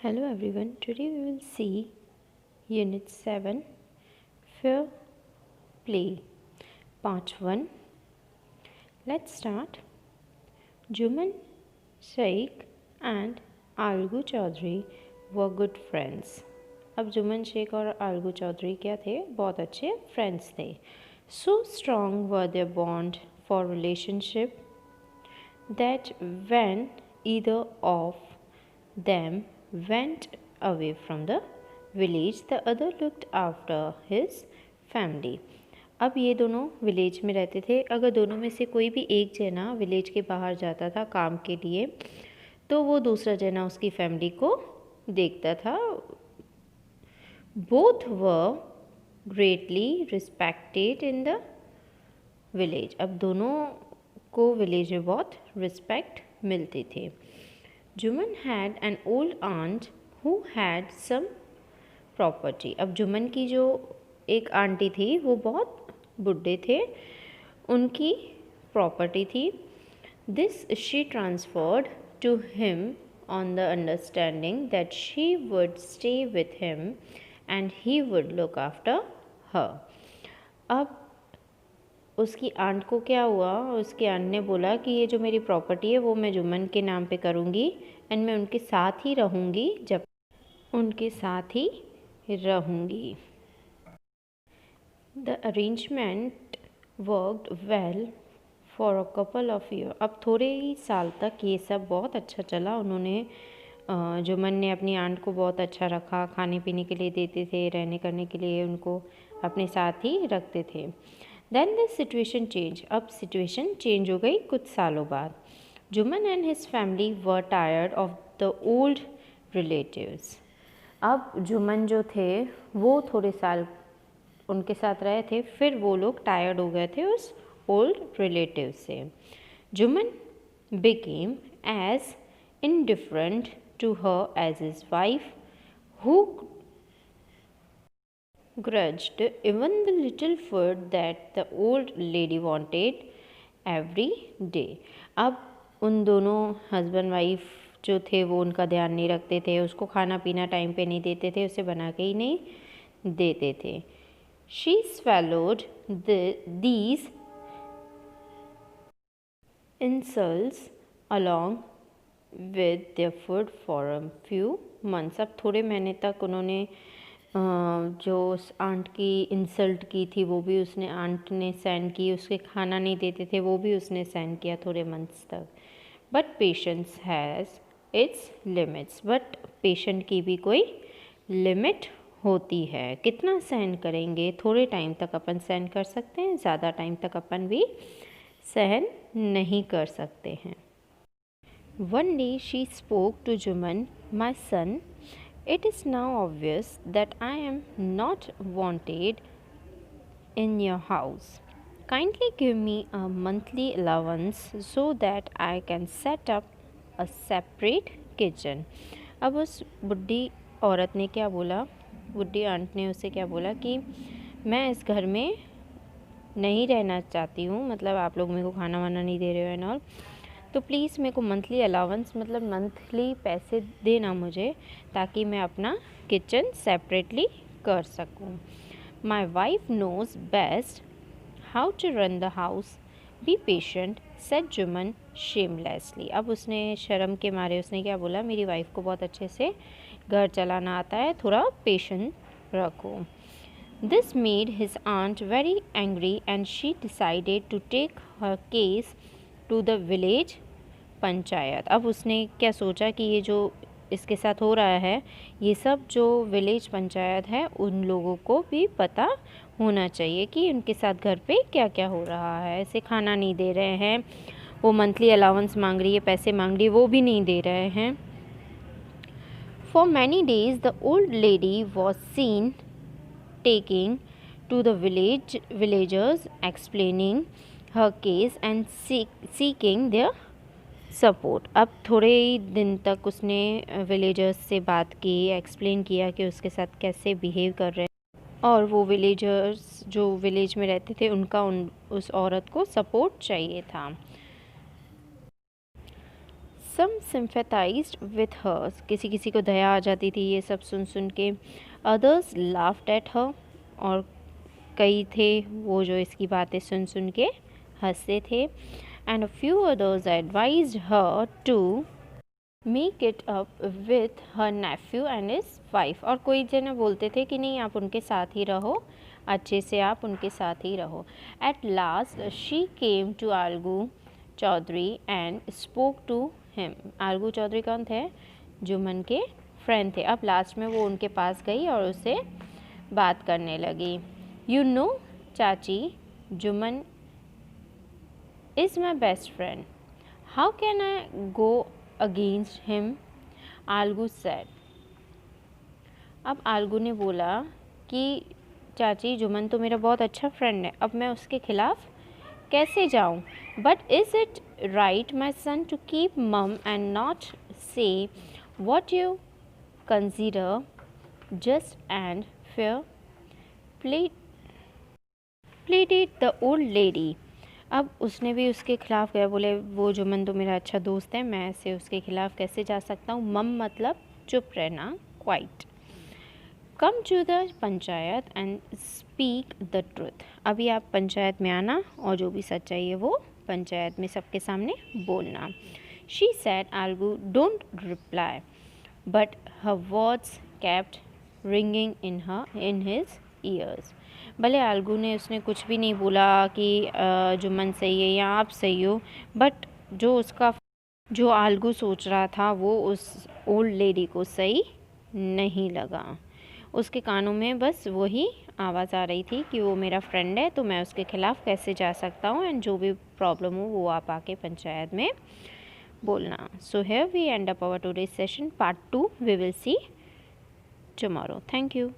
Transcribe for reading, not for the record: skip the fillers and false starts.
Hello everyone, today we will see Unit 7 Fair Play Part 1. Let's start. Juman Sheikh and Algu Chaudhary were good friends. अब जुमन शेख और अलगू चौधरी क्या थे? बहुत अच्छे friends थे. So strong were their bond for relationship that when either of them went away from the village, the other looked after his family. अब ये दोनों विलेज में रहते थे. अगर दोनों में से कोई भी एक जना विलेज के बाहर जाता था काम के लिए, तो वो दूसरा जना उसकी फैमिली को देखता था. Both were greatly respected in the village. अब दोनों को विलेज में बहुत रिस्पेक्ट मिलते थे. Juman had an old aunt who had sum property. अब जुमन की जो एक आंटी थी वो बहुत बुढ़े थे, उनकी प्रॉपर्टी थी. This she transferred to him on the understanding that she would stay with him and he would look after her. अब उसकी आंट को क्या हुआ, उसकी आंट ने बोला कि ये जो मेरी प्रॉपर्टी है वो मैं जुमन के नाम पे करूँगी एंड मैं उनके साथ ही रहूँगी, जब उनके साथ ही रहूँगी. The arrangement worked well for a couple of year. अब थोड़े ही साल तक ये सब बहुत अच्छा चला. उन्होंने जुमन ने अपनी आंट को बहुत अच्छा रखा, खाने पीने के लिए देते थे, रहने करने के लिए उनको अपने साथ ही रखते थे. Then this situation change. अब सिचुएशन चेंज हो गई कुछ सालों बाद. Jumman and his family were tired of the old relatives. अब जुमन जो थे वो थोड़े साल उनके साथ रहे थे, फिर वो लोग टायर्ड हो गए थे उस ओल्ड रिलेटिव से. Jumman became as indifferent to her as his wife, who grudged even the little food that the old lady wanted every day. अब उन दोनों हस्बैंड वाइफ जो थे वो उनका ध्यान नहीं रखते थे, उसको खाना पीना टाइम पे नहीं देते थे, उसे बना के ही नहीं देते थे. She swallowed these insults along with their food for a few months. अब थोड़े महीने तक उन्होंने जो उस आंट की इंसल्ट की थी वो भी उसने आंट ने सहन की, उसके खाना नहीं देते थे वो भी उसने सहन किया थोड़े मंथ्स तक. But patience has its limits. But patient की भी कोई लिमिट होती है. कितना सहन करेंगे? थोड़े टाइम तक अपन सहन कर सकते हैं, ज़्यादा टाइम तक अपन भी सहन नहीं कर सकते हैं. One day she spoke to Juman, "My son, it is now obvious that I am not wanted in your house. Kindly give me a monthly allowance so that I can set up a separate kitchen." अब उस बुढ़ी औरत ने क्या बोला, बुढ़ी aunt ने उसे क्या बोला कि मैं इस घर में नहीं रहना चाहती हूँ, मतलब आप लोग मेरे को खाना वाना नहीं दे रहे हो एंड ऑल, तो प्लीज़ मेरे को मंथली अलाउंस मतलब मंथली पैसे देना मुझे, ताकि मैं अपना किचन सेपरेटली कर सकूं. My wife knows best how to run the house. Be patient, said Jumman shamelessly. अब उसने शर्म के मारे उसने क्या बोला, मेरी वाइफ को बहुत अच्छे से घर चलाना आता है, थोड़ा पेशेंट रखो. This made his aunt very angry and she decided to take her case to the village panchayat. अब उसने क्या सोचा कि ये जो इसके साथ हो रहा है ये सब जो विलेज पंचायत है उन लोगों को भी पता होना चाहिए कि उनके साथ घर पे क्या क्या हो रहा है. ऐसे खाना नहीं दे रहे हैं, वो मंथली अलाउंस मांग रही है, पैसे मांग रही है, वो भी नहीं दे रहे हैं. For many days the old lady was seen taking to the villagers, explaining her case and seeking their support. अब थोड़े ही दिन तक उसने विलेजर्स से बात की, एक्सप्लेन किया कि उसके साथ कैसे बिहेव कर रहे हैं, और वो विलेजर्स जो विलेज में रहते थे उनका उस औरत को सपोर्ट चाहिए था. Some sympathized with her. किसी किसी को दया आ जाती थी ये सब सुन सुन के. Others laughed at her. और कई थे वो जो इसकी बातें सुन सुन के हंसते थे. And a few others advised her to make it up with her nephew and his wife. और कोई जने बोलते थे कि नहीं आप उनके साथ ही रहो, अच्छे से आप उनके साथ ही रहो. At last she came to Algu Chaudhary and spoke to him. आलगू Chaudhary कौन थे? जुम्मन के फ्रेंड थे. अब लास्ट में वो उनके पास गई और उससे बात करने लगी. You know चाची, Jumman is my best friend. How can I go against him? आलगू said. अब आलगू ने बोला कि चाची जुम्मन तो मेरा बहुत अच्छा फ्रेंड है, अब मैं उसके खिलाफ कैसे जाऊं? But is it right, my son, to keep mum and not say what you consider just and fair? Pleaded the old lady. अब उसने भी उसके खिलाफ गया. बोले वो जुम्मन तो मेरा अच्छा दोस्त है, मैं ऐसे उसके खिलाफ कैसे जा सकता हूँ? मम मतलब चुप रहना, quiet. Come to the panchayat and speak the truth. अभी आप पंचायत में आना और जो भी सच्चाई है वो पंचायत में सबके सामने बोलना. She said. Alagu don't reply but her words kept ringing in his ears. भले आलगू ने उसने कुछ भी नहीं बोला कि जुम्मन सही है या आप सही हो, बट जो आलगू सोच रहा था वो उस ओल्ड लेडी को सही नहीं लगा. उसके कानों में बस वही आवाज़ आ रही थी कि वो मेरा फ्रेंड है तो मैं उसके खिलाफ़ कैसे जा सकता हूँ, एंड जो भी प्रॉब्लम हो वो आप आके पंचायत में बोलना. So here we end up our today session. Part 2 we will see tomorrow. Thank you.